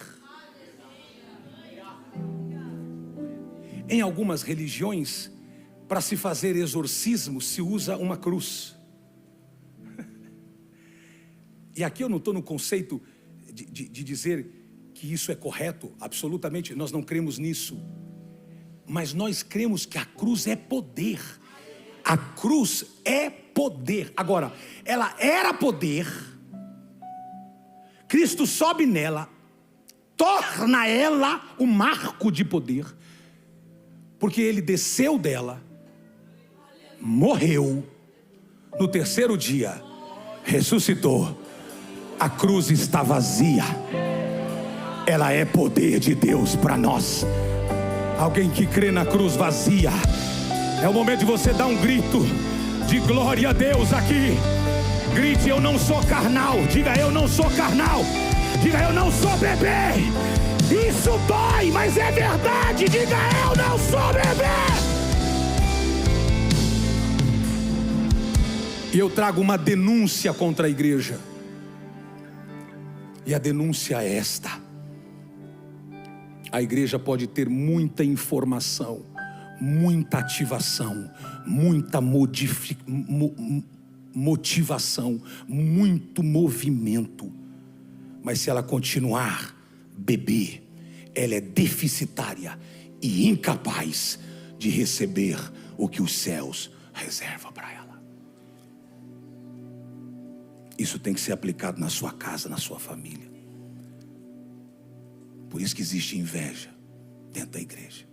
Em algumas religiões, para se fazer exorcismo, se usa uma cruz. E aqui eu não estou no conceito de dizer que isso é correto, absolutamente, nós não cremos nisso. Mas nós cremos que a cruz é poder. A cruz é poder. Agora, ela era poder. Cristo sobe nela, torna ela um marco de poder, porque ele desceu dela, morreu, no terceiro dia ressuscitou. A cruz está vazia. Ela é poder de Deus para nós. Alguém que crê na cruz vazia, é o momento de você dar um grito de glória a Deus aqui. Grite: eu não sou carnal. Diga: eu não sou carnal. Diga: eu não sou bebê. Isso dói, mas é verdade. Diga: eu não sou bebê. E eu trago uma denúncia contra a igreja. E a denúncia é esta: a igreja pode ter muita informação, muita ativação, muita motivação, muito movimento, mas se ela continuar bebê, ela é deficitária e incapaz de receber o que os céus reservam para ela. Isso tem que ser aplicado na sua casa, na sua família. Por isso que existe inveja dentro da igreja.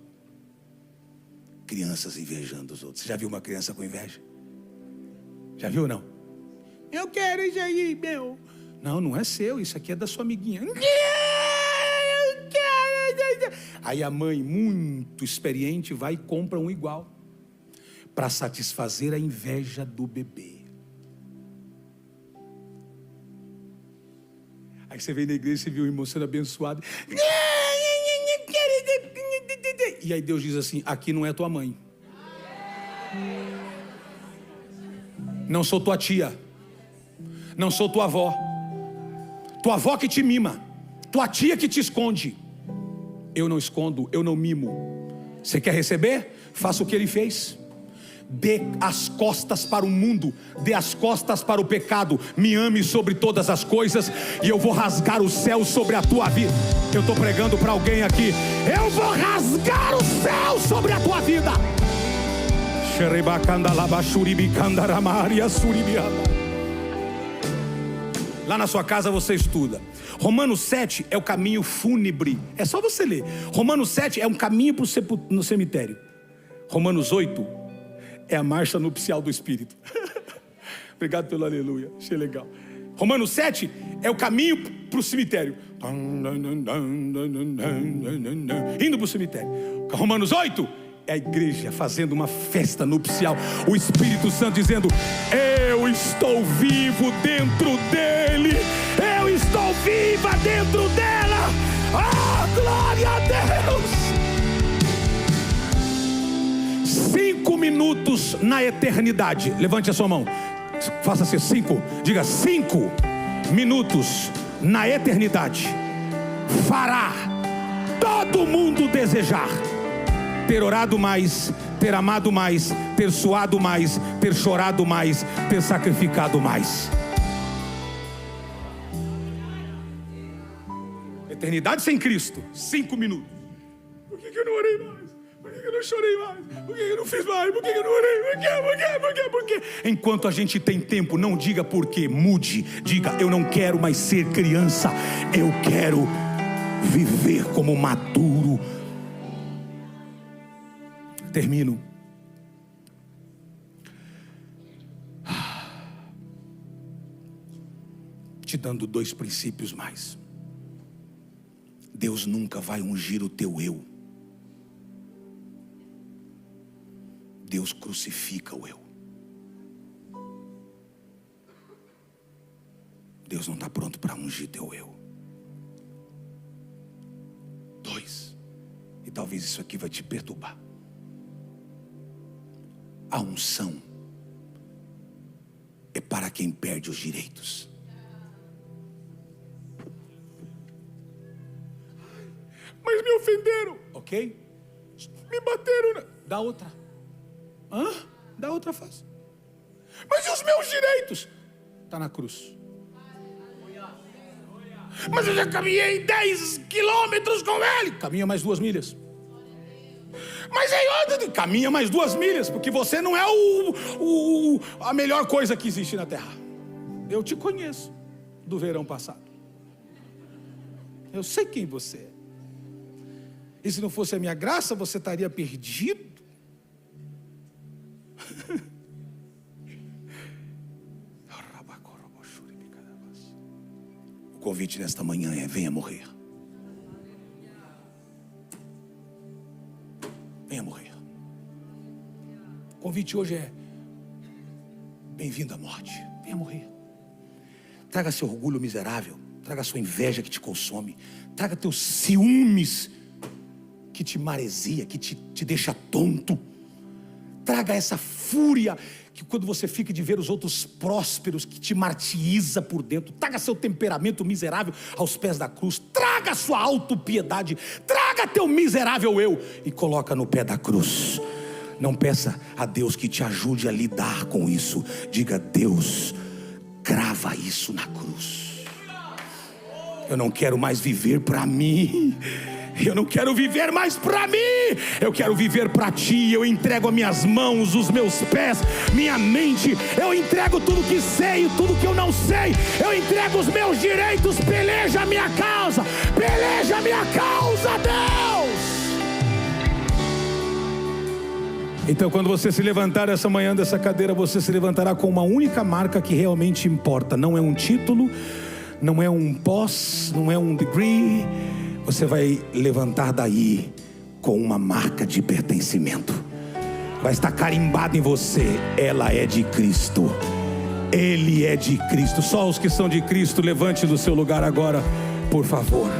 Crianças invejando os outros. Você já viu uma criança com inveja? Já viu ou não? Eu quero isso aí, meu. Não, não é seu, isso aqui é da sua amiguinha. Eu quero. Aí a mãe, muito experiente, vai e compra um igual, para satisfazer a inveja do bebê. Aí você vem na igreja e viu o irmão sendo abençoado. E aí Deus diz assim: aqui não é tua mãe. Não sou tua tia. Não sou tua avó. Tua avó que te mima. Tua tia que te esconde. Eu não escondo, eu não mimo. Você quer receber? Faça o que ele fez. Dê as costas para o mundo, dê as costas para o pecado, me ame sobre todas as coisas, e eu vou rasgar o céu sobre a tua vida. Eu estou pregando para alguém aqui. Eu vou rasgar o céu sobre a tua vida. Lá na sua casa você estuda. Romanos 7 é o caminho fúnebre. É só você ler. Romanos 7 é um caminho no cemitério. Romanos 8 é a marcha nupcial do Espírito. Obrigado pelo aleluia, achei legal. Romanos 7 é o caminho para o cemitério. Indo para o cemitério. Romanos 8 é a igreja fazendo uma festa nupcial. O Espírito Santo dizendo: eu estou vivo dentro dele. Eu estou viva dentro dela. Oh, glória a Deus. 5 minutos na eternidade. Levante a sua mão. Faça assim: 5. Diga: 5 minutos na eternidade fará todo mundo desejar ter orado mais, ter amado mais, ter suado mais, ter chorado mais, ter sacrificado mais. Eternidade sem Cristo, 5 minutos. Por que eu não orei mais? Por que eu não chorei mais? Por que eu não fiz mais? Por que eu não orei? Por quê? Enquanto a gente tem tempo, não diga por quê, mude. Diga, eu não quero mais ser criança, eu quero viver como maduro. Termino. Te dando 2 princípios mais. Deus nunca vai ungir o teu eu. Deus crucifica o eu. Deus não está pronto para ungir teu eu. 2, e talvez isso aqui vai te perturbar. A unção é para quem perde os direitos. Mas me ofenderam. Ok? Me bateram. Dá outra. Dá outra face. Mas e os meus direitos? Está na cruz. Mas eu já caminhei 10 quilômetros com ele. Caminha mais 2 milhas. Mas aí caminha mais 2 milhas, porque você não é a melhor coisa que existe na terra. Eu te conheço do verão passado. Eu sei quem você é. E se não fosse a minha graça, você estaria perdido. O convite nesta manhã é: venha morrer. Venha morrer. O convite hoje é: bem-vindo à morte. Venha morrer. Traga seu orgulho miserável. Traga sua inveja que te consome. Traga teus ciúmes que te maresia, que te deixa tonto. Traga essa fúria que quando você fica de ver os outros prósperos, que te martiriza por dentro. Traga seu temperamento miserável aos pés da cruz. Traga sua autopiedade. Traga teu miserável eu e coloca no pé da cruz. Não peça a Deus que te ajude a lidar com isso. Diga: Deus, crava isso na cruz. Eu não quero mais viver para mim. Eu não quero viver mais para mim. Eu quero viver para ti. Eu entrego as minhas mãos, os meus pés, minha mente. Eu entrego tudo que sei e tudo que eu não sei. Eu entrego os meus direitos. Peleja a minha causa. Peleja a minha causa, Deus. Então, quando você se levantar essa manhã dessa cadeira, você se levantará com uma única marca que realmente importa. Não é um título, não é um pós, não é um degree. Você vai levantar daí com uma marca de pertencimento. Vai estar carimbado em você: ela é de Cristo, ele é de Cristo. Só os que são de Cristo, levante do seu lugar agora, por favor.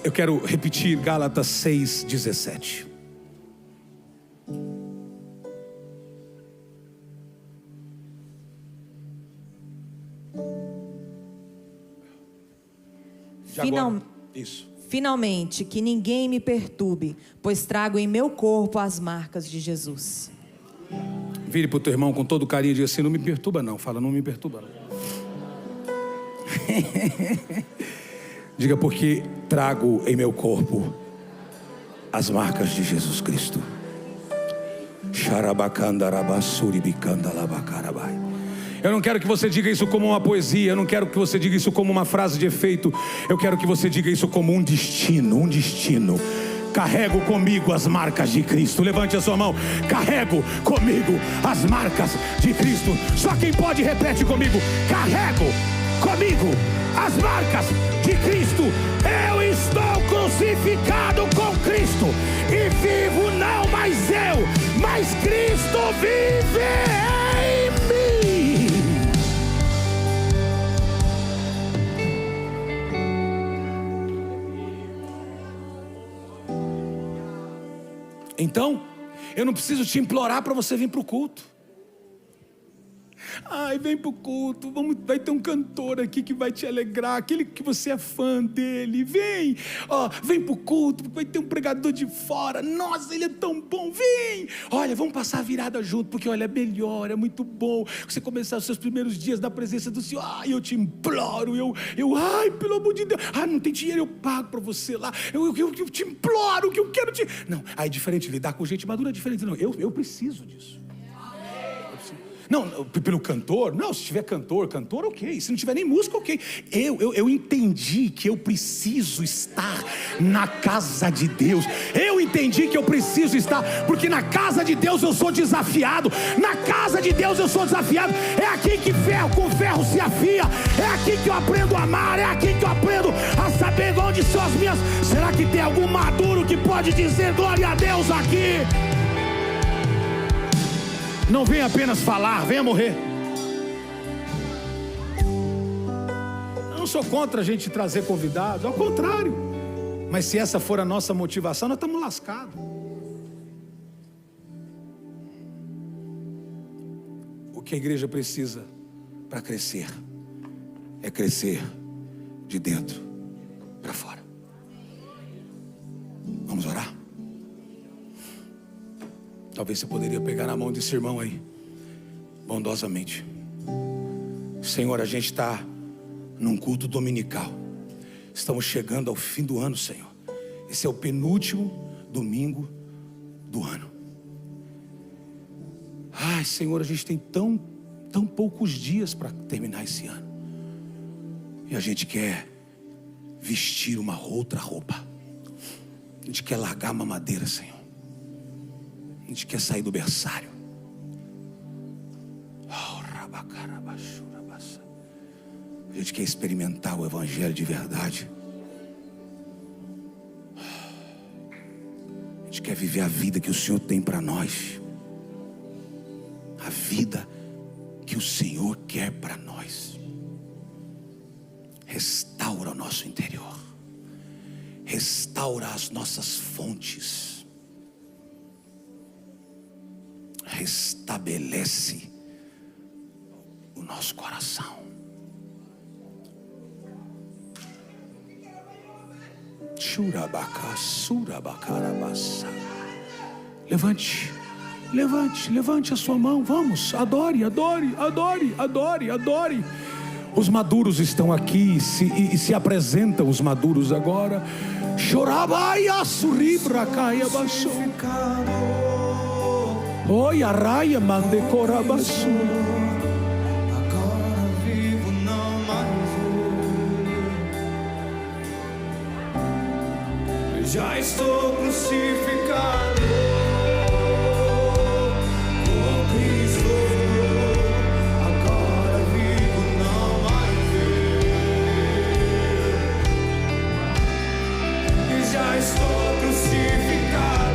Eu quero repetir Gálatas 6:17. Finalmente, que ninguém me perturbe, pois trago em meu corpo as marcas de Jesus. Vire para o teu irmão com todo carinho e diga assim: não me perturba não. Fala: não me perturba não. Diga: porque trago em meu corpo as marcas de Jesus Cristo. Eu não quero que você diga isso como uma poesia. Eu não quero que você diga isso como uma frase de efeito. Eu quero que você diga isso como um destino. Um destino. Carrego comigo as marcas de Cristo. Levante a sua mão. Carrego comigo as marcas de Cristo. Só quem pode repete comigo: carrego comigo as marcas de Cristo. Eu estou crucificado com Cristo e vivo não mais eu, mas Cristo vive em mim. Então, eu não preciso te implorar para você vir para o culto. Ai, vem para o culto, vai ter um cantor aqui que vai te alegrar, aquele que você é fã dele, vem para o culto, vai ter um pregador de fora, nossa, ele é tão bom, vem, olha, vamos passar a virada junto, porque olha, é melhor, é muito bom, você começar os seus primeiros dias na presença do Senhor, eu te imploro, ai, pelo amor de Deus, não tem dinheiro, eu pago para você lá, eu te imploro, que eu quero te... Não, aí é diferente, lidar com gente madura é diferente, não, eu preciso disso. Não, pelo cantor, não, se tiver cantor, ok, se não tiver nem música, ok. Eu entendi que eu preciso estar na casa de Deus, eu entendi que eu preciso estar, porque na casa de Deus eu sou desafiado, na casa de Deus eu sou desafiado, é aqui que ferro com ferro se afia, é aqui que eu aprendo a amar, é aqui que eu aprendo a saber onde são as minhas. Será que tem algum maduro que pode dizer glória a Deus aqui? Não venha apenas falar, venha morrer. Eu não sou contra a gente trazer convidados, ao contrário. Mas se essa for a nossa motivação, nós estamos lascados. O que a igreja precisa para crescer é crescer de dentro para fora. Vamos orar? Talvez você poderia pegar na mão desse irmão aí, bondosamente. Senhor, a gente está num culto dominical. Estamos chegando ao fim do ano, Senhor. Esse é o penúltimo domingo do ano. Ai, Senhor, a gente tem tão poucos dias para terminar esse ano. E a gente quer vestir uma outra roupa. A gente quer largar a mamadeira, Senhor. A gente quer sair do berçário. A gente quer experimentar o evangelho de verdade. A gente quer viver a vida que o Senhor tem para nós. A vida que o Senhor quer para nós. Restaura o nosso interior. Restaura as nossas fontes. Restabelece o nosso coração. Levante a sua mão. Vamos, adore. Os maduros estão aqui e se apresentam os maduros agora. Chorabaia suribra caia baixo. Oi, a raia mande corabaçu. Agora vivo, não mais eu. Já estou crucificado com Cristo. Agora vivo, não mais eu. E já estou crucificado.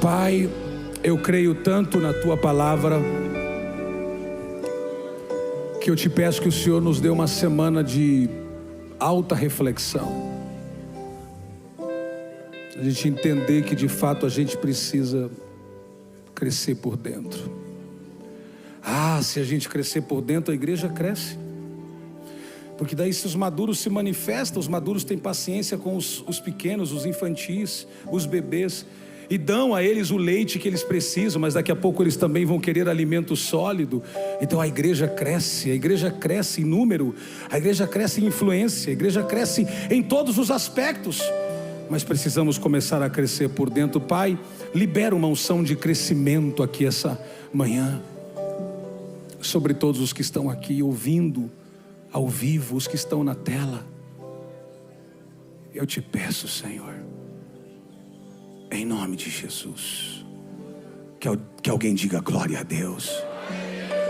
Pai, eu creio tanto na Tua palavra, que eu te peço que o Senhor nos dê uma semana de alta reflexão. A gente entender que de fato a gente precisa crescer por dentro. Se a gente crescer por dentro, a igreja cresce. Porque daí se os maduros se manifestam, os maduros têm paciência com os pequenos, os infantis, os bebês, e dão a eles o leite que eles precisam, mas daqui a pouco eles também vão querer alimento sólido. Então a igreja cresce em número, a igreja cresce em influência, a igreja cresce em todos os aspectos, mas precisamos começar a crescer por dentro. Pai, libera uma unção de crescimento aqui essa manhã. sobre todos os que estão aqui ouvindo ao vivo, os que estão na tela. Eu te peço, Senhor, em nome de Jesus, que alguém diga glória a Deus,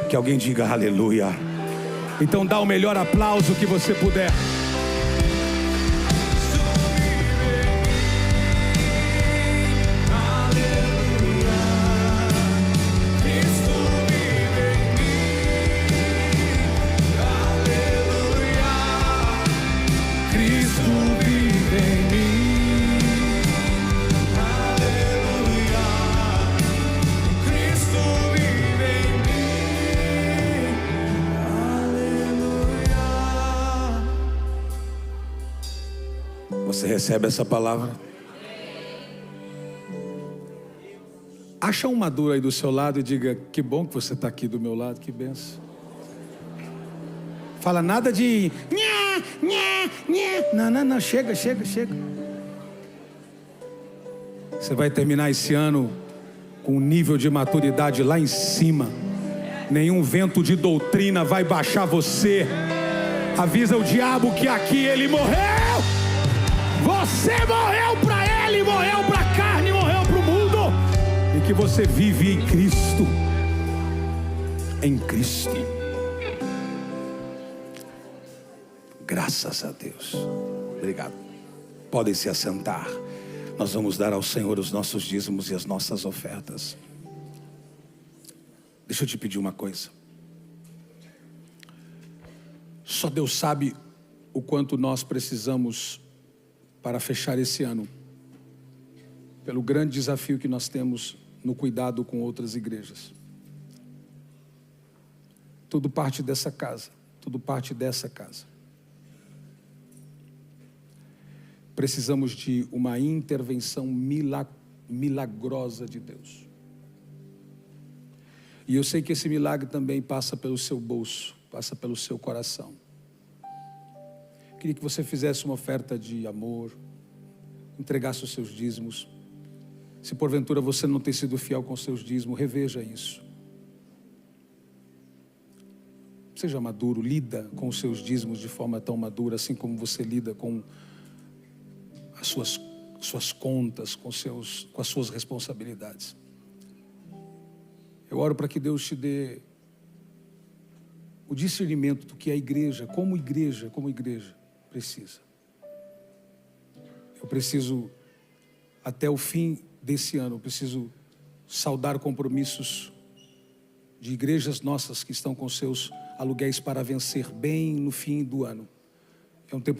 que alguém diga aleluia. Então dá o melhor aplauso que você puder. Você recebe essa palavra? Acha um maduro aí do seu lado e diga: que bom que você está aqui do meu lado, que benção. Fala nada de nha, nha, nha. Não, chega. Você vai terminar esse ano com um nível de maturidade lá em cima. Nenhum vento de doutrina vai baixar você. Avisa o diabo que aqui ele morreu. Você morreu para ele, morreu para a carne, morreu para o mundo. E que você vive em Cristo. Em Cristo. Graças a Deus. Obrigado. Podem se assentar. Nós vamos dar ao Senhor os nossos dízimos e as nossas ofertas. Deixa eu te pedir uma coisa. Só Deus sabe o quanto nós precisamos para fechar esse ano, pelo grande desafio que nós temos no cuidado com outras igrejas. Tudo parte dessa casa, tudo parte dessa casa. Precisamos de uma intervenção milagrosa de Deus. E eu sei que esse milagre também passa pelo seu bolso, passa pelo seu coração. Queria que você fizesse uma oferta de amor, entregasse os seus dízimos. Se porventura você não tem sido fiel com os seus dízimos, reveja isso. Seja maduro, lida com os seus dízimos de forma tão madura, assim como você lida com as suas contas, com as suas responsabilidades. Eu oro para que Deus te dê o discernimento do que a igreja, como igreja precisa. Eu preciso, até o fim desse ano, eu preciso saldar compromissos de igrejas nossas que estão com seus aluguéis para vencer bem no fim do ano. É um tempo